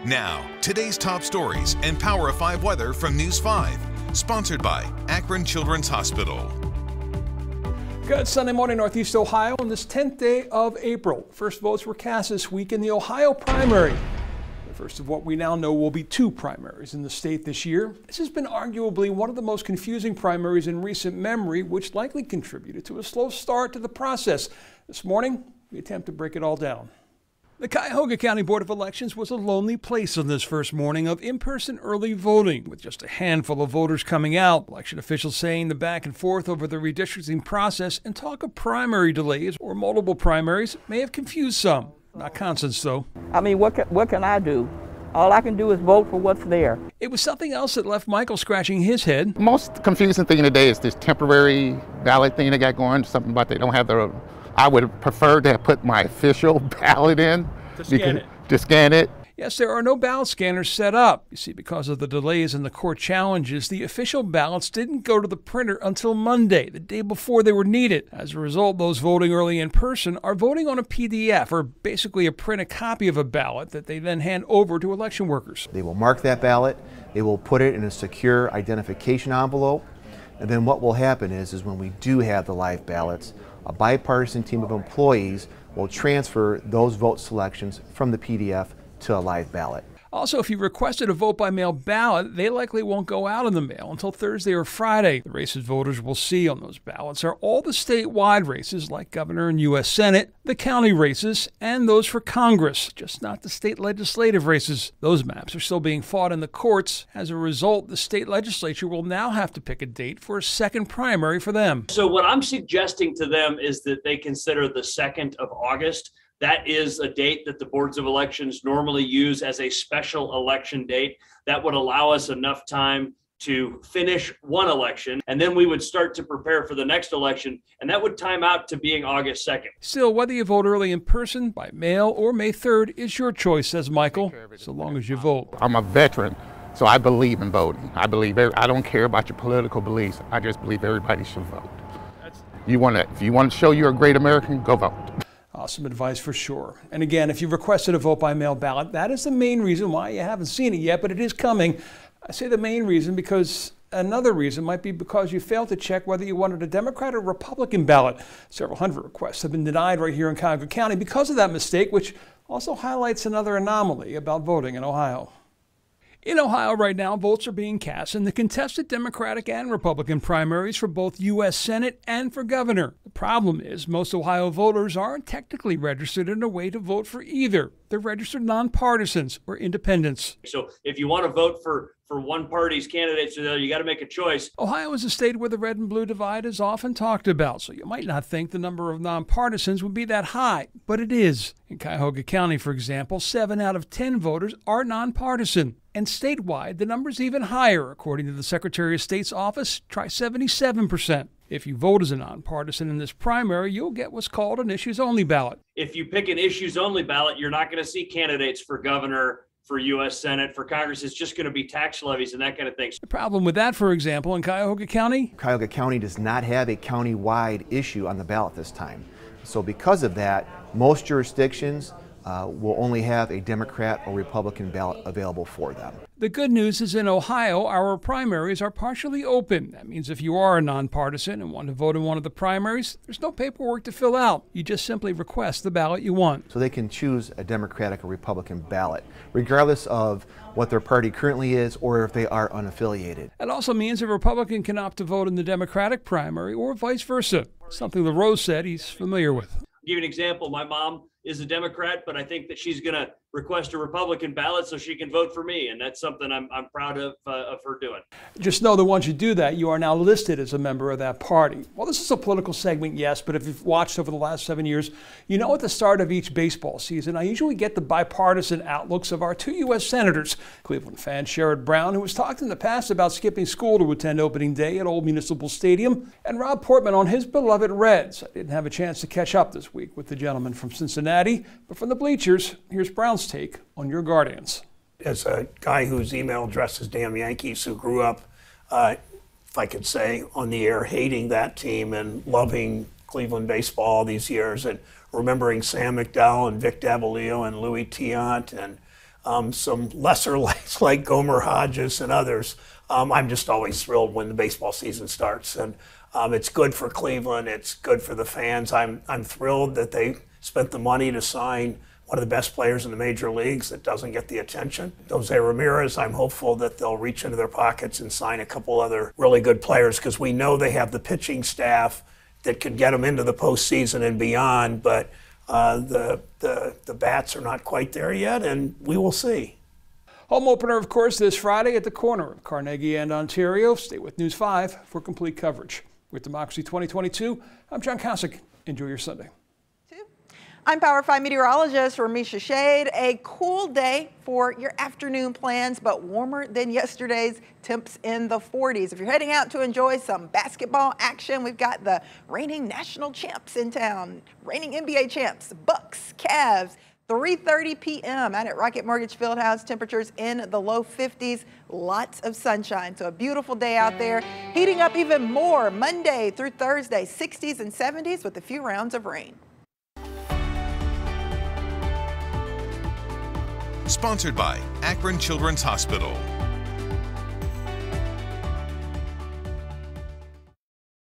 Now, today's top stories and Power of 5 weather from News 5. Sponsored by Akron Children's Hospital. Good Sunday morning, Northeast Ohio, on this 10th day of April. First votes were cast this week in the Ohio primary. The first of what we now know will be 2 primaries in the state this year. This has been arguably one of the most confusing primaries in recent memory, which likely contributed to a slow start to the process. This morning, we attempt to break it all down. The Cuyahoga County Board of Elections was a lonely place on this first morning of in-person early voting, with just a handful of voters coming out. Election officials saying the back and forth over the redistricting process and talk of primary delays or multiple primaries may have confused some. Not Constance, though. I mean, what can I do? All I can do is vote for what's there. It was something else that left Michael scratching his head. Most confusing thing today is this temporary ballot thing they got going, something about they don't have the... I would have preferred to have put my official ballot in to scan it. Yes, there are no ballot scanners set up. You see, because of the delays and the court challenges, the official ballots didn't go to the printer until Monday, the day before they were needed. As a result, those voting early in person are voting on a PDF, or basically a printed copy of a ballot that they then hand over to election workers. They will mark that ballot, they will put it in a secure identification envelope, and then what will happen is when we do have the live ballots, a bipartisan team of employees will transfer those vote selections from the PDF to a live ballot. Also, if you requested a vote-by-mail ballot, they likely won't go out in the mail until Thursday or Friday. The races voters will see on those ballots are all the statewide races like governor and U.S. Senate, the county races, and those for Congress, just not the state legislative races. Those maps are still being fought in the courts. As a result, the state legislature will now have to pick a date for a second primary for them. So what I'm suggesting to them is that they consider the 2nd of August. That is a date that the boards of elections normally use as a special election date. That would allow us enough time to finish one election, and then we would start to prepare for the next election, and that would time out to being August 2nd. Still, whether you vote early in person, by mail, or May 3rd is your choice, says Michael, so long as you vote. I'm a veteran, so I believe in voting. I don't care about your political beliefs. I just believe everybody should vote. If you want to show you're a great American, go vote. Awesome advice for sure. And again, if you've requested a vote-by-mail ballot, that is the main reason why you haven't seen it yet, but it is coming. I say the main reason because another reason might be because you failed to check whether you wanted a Democrat or Republican ballot. Several hundred requests have been denied right here in Cuyahoga County because of that mistake, which also highlights another anomaly about voting in Ohio. In Ohio right now, votes are being cast in the contested Democratic and Republican primaries for both U.S. Senate and for governor. The problem is most Ohio voters aren't technically registered in a way to vote for either. They're registered nonpartisans or independents. So if you want to vote for one party's candidates, you got to make a choice. Ohio is a state where the red and blue divide is often talked about, so you might not think the number of nonpartisans would be that high, but it is. In Cuyahoga County, for example, 7 out of 10 voters are nonpartisan. And statewide, the number's even higher. According to the Secretary of State's office, try 77%. If you vote as a nonpartisan in this primary, you'll get what's called an issues-only ballot. If you pick an issues-only ballot, you're not going to see candidates for governor, for U.S. Senate, for Congress. It's just going to be tax levies and that kind of thing. The problem with that, for example, in Cuyahoga County? Cuyahoga County does not have a county-wide issue on the ballot this time. So because of that, most jurisdictions will only have a Democrat or Republican ballot available for them. The good news is in Ohio, our primaries are partially open. That means if you are a nonpartisan and want to vote in one of the primaries, there's no paperwork to fill out. You just simply request the ballot you want. So they can choose a Democratic or Republican ballot, regardless of what their party currently is or if they are unaffiliated. It also means a Republican can opt to vote in the Democratic primary or vice versa, something LaRose said he's familiar with. I'll give you an example. My mom is a Democrat, but I think that she's going to request a Republican ballot so she can vote for me, and that's something I'm proud of her doing. Just know that once you do that, you are now listed as a member of that party. Well, this is a political segment, yes, but if you've watched over the last 7 years, you know at the start of each baseball season, I usually get the bipartisan outlooks of our 2 U.S. senators. Cleveland fan Sherrod Brown, who has talked in the past about skipping school to attend opening day at Old Municipal Stadium, and Rob Portman on his beloved Reds. I didn't have a chance to catch up this week with the gentleman from Cincinnati, but from the bleachers, here's Brown's take on your Guardians. As a guy whose email address is Damn Yankees, who grew up, if I could say, on the air, hating that team and loving Cleveland baseball all these years, and remembering Sam McDowell and Vic Davalillo and Louis Tiant and some lesser lights like Gomer Hodges and others. I'm just always thrilled when the baseball season starts, and it's good for Cleveland. It's good for the fans. I'm thrilled that they spent the money to sign one of the best players in the major leagues that doesn't get the attention. Jose Ramirez, I'm hopeful that they'll reach into their pockets and sign a couple other really good players, because we know they have the pitching staff that could get them into the postseason and beyond, but the bats are not quite there yet, and we will see. Home opener, of course, this Friday at the corner of Carnegie and Ontario. Stay with News 5 for complete coverage. With Democracy 2022, I'm John Kasich. Enjoy your Sunday. I'm Power 5 meteorologist Ramisha Shade. A cool day for your afternoon plans, but warmer than yesterday's temps in the 40s. If you're heading out to enjoy some basketball action, we've got the reigning national champs in town, reigning NBA champs, Bucks, Cavs. 3:30 p.m. out at Rocket Mortgage Fieldhouse. Temperatures in the low 50s. Lots of sunshine. So a beautiful day out there. Heating up even more Monday through Thursday. 60s and 70s with a few rounds of rain. Sponsored by Akron Children's Hospital.